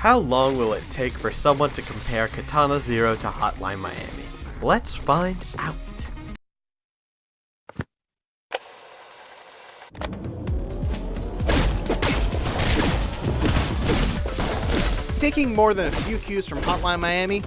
How long will it take for someone to compare Katana Zero to Hotline Miami? Let's find out. Taking more than a few cues from Hotline Miami,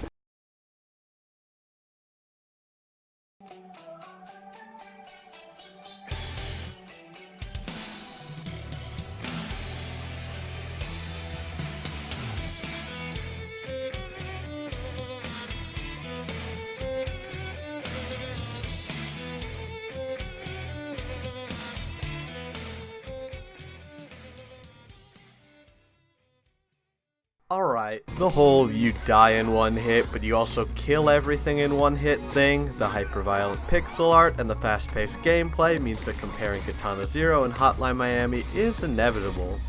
Alright, the whole you die in one hit, but you also kill everything in one hit thing, the hyper-violent pixel art, and the fast-paced gameplay means that comparing Katana Zero and Hotline Miami is inevitable.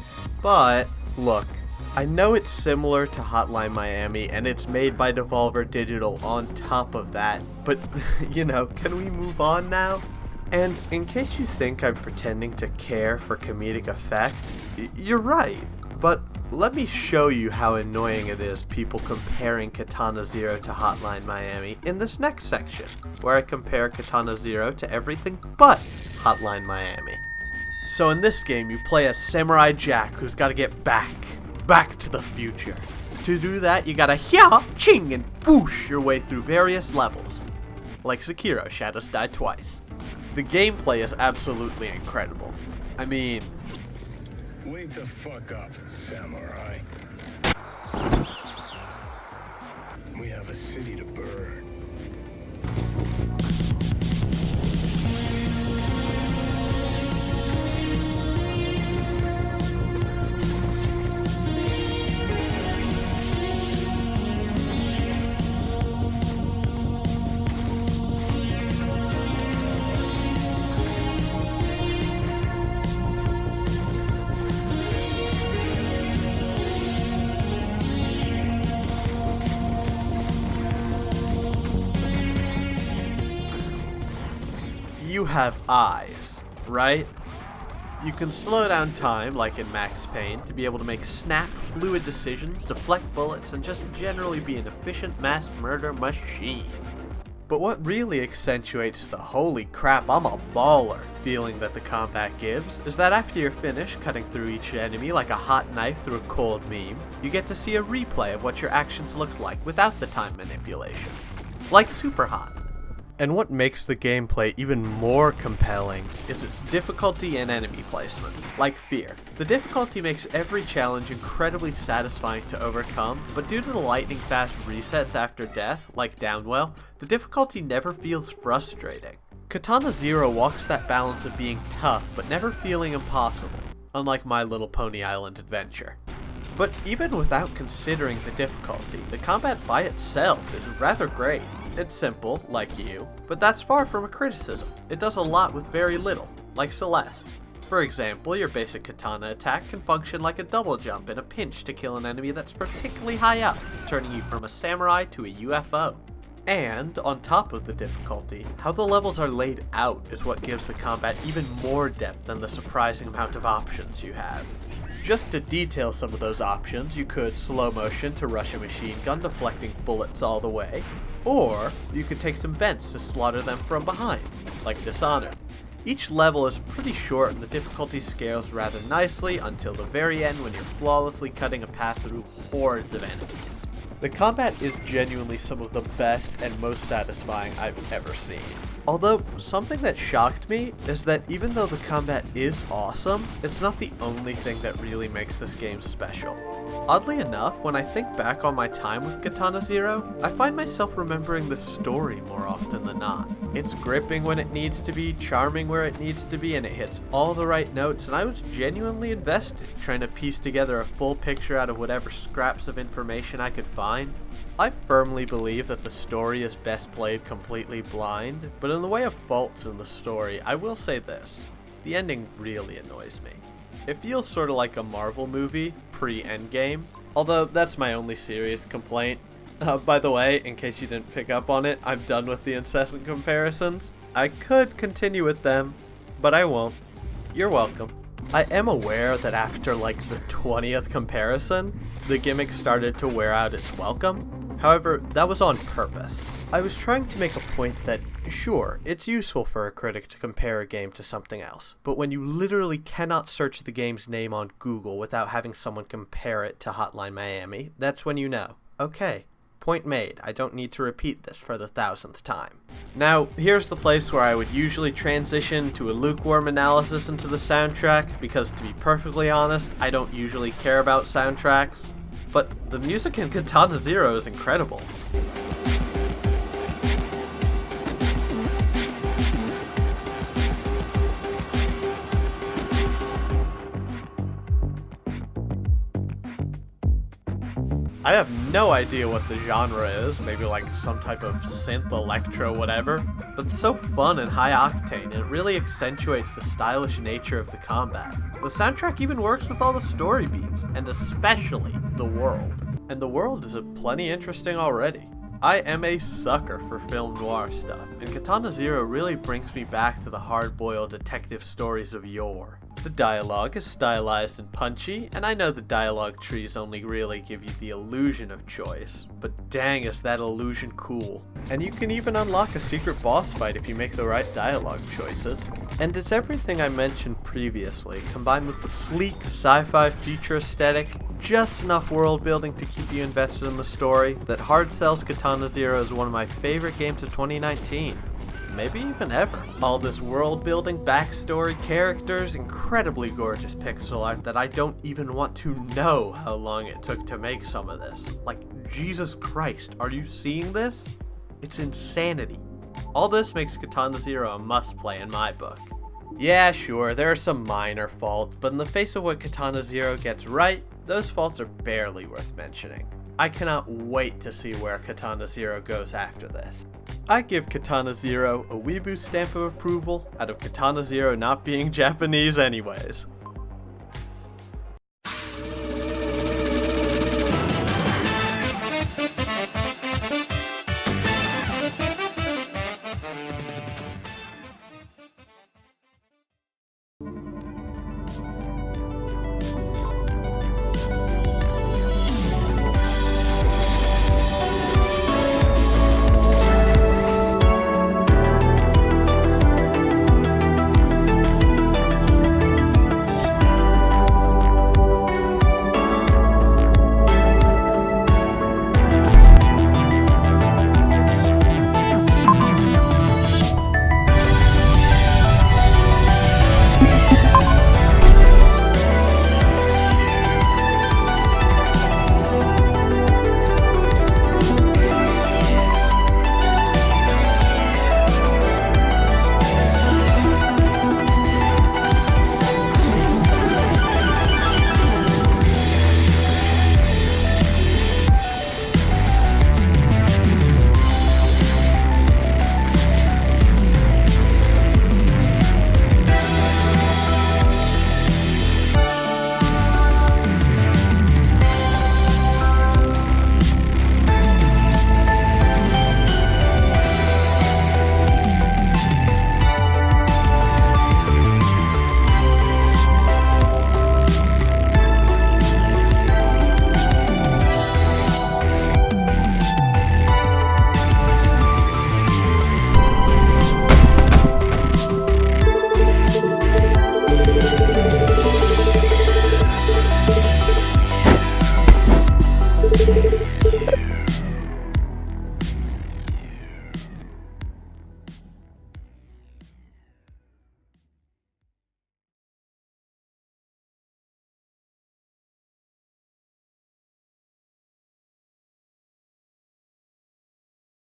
But, look, I know it's similar to Hotline Miami, and it's made by Devolver Digital on top of that, but, can we move on now? And in case you think I'm pretending to care for comedic effect, you're right, but let me show you how annoying it is people comparing Katana Zero to Hotline Miami in this next section, where I compare Katana Zero to everything but Hotline Miami. So in this game, you play as Samurai Jack, who's gotta get back to the future. To do that, you gotta hya, ching, and whoosh your way through various levels. Like Sekiro, Shadows Die Twice. The gameplay is absolutely incredible. I mean, wake the fuck up, samurai. We have a city to burn. you have eyes, right? You can slow down time, like in Max Payne, to be able to make snap, fluid decisions, deflect bullets, and just generally be an efficient mass murder machine. But what really accentuates the holy crap, I'm a baller feeling that the combat gives is that after you're finished cutting through each enemy like a hot knife through a cold meme, you get to see a replay of what your actions looked like without the time manipulation. Like Super Hot. And what makes the gameplay even more compelling is its difficulty and enemy placement. Like Fear, the difficulty makes every challenge incredibly satisfying to overcome, but due to the lightning fast resets after death, like Downwell, the difficulty never feels frustrating. Katana Zero walks that balance of being tough but never feeling impossible, unlike My Little Pony Island Adventure. But even without considering the difficulty, the combat by itself is rather great. It's simple, like you, but that's far from a criticism. It does a lot with very little, like Celeste. For example, your basic katana attack can function like a double jump in a pinch to kill an enemy that's particularly high up, turning you from a samurai to a UFO. And, on top of the difficulty, how the levels are laid out is what gives the combat even more depth than the surprising amount of options you have. Just to detail some of those options, you could slow motion to rush a machine gun deflecting bullets all the way, or you could take some vents to slaughter them from behind, like Dishonored. Each level is pretty short and the difficulty scales rather nicely until the very end when you're flawlessly cutting a path through hordes of enemies. The combat is genuinely some of the best and most satisfying I've ever seen. Although, something that shocked me is that even though the combat is awesome, it's not the only thing that really makes this game special. Oddly enough, when I think back on my time with Katana Zero, I find myself remembering the story more often than not. It's gripping when it needs to be, charming where it needs to be, and it hits all the right notes, and I was genuinely invested, trying to piece together a full picture out of whatever scraps of information I could find. I firmly believe that the story is best played completely blind, but in the way of faults in the story, I will say this. The ending really annoys me. It feels sort of like a Marvel movie, pre-Endgame, although that's my only serious complaint. By the way, in case you didn't pick up on it, I'm done with the incessant comparisons. I could continue with them, but I won't. You're welcome. I am aware that after like the 20th comparison, the gimmick started to wear out its welcome. However, that was on purpose. I was trying to make a point that, sure, it's useful for a critic to compare a game to something else, but when you literally cannot search the game's name on Google without having someone compare it to Hotline Miami, that's when you know, okay, point made, I don't need to repeat this for the 1000th time. Now, here's the place where I would usually transition to a lukewarm analysis into the soundtrack, because to be perfectly honest, I don't usually care about soundtracks, but the music in Katana Zero is incredible. I have no idea what the genre is, maybe like some type of synth, electro, whatever, but it's so fun and high octane, and it really accentuates the stylish nature of the combat. The soundtrack even works with all the story beats, and especially the world. And the world is plenty interesting already. I am a sucker for film noir stuff, and Katana Zero really brings me back to the hard-boiled detective stories of yore. The dialogue is stylized and punchy, and I know the dialogue trees only really give you the illusion of choice, but dang is that illusion cool. And you can even unlock a secret boss fight if you make the right dialogue choices. And it's everything I mentioned previously, combined with the sleek sci-fi future aesthetic, just enough world building to keep you invested in the story, that hard sells Katana Zero as one of my favorite games of 2019. Maybe even ever. All this world building, backstory, characters, incredibly gorgeous pixel art that I don't even want to know how long it took to make some of this. Like, Jesus Christ, are you seeing this? It's insanity. All this makes Katana Zero a must-play in my book. Yeah, sure, there are some minor faults, but in the face of what Katana Zero gets right, those faults are barely worth mentioning. I cannot wait to see where Katana Zero goes after this. I give Katana Zero a weeboo stamp of approval out of Katana Zero not being Japanese anyways.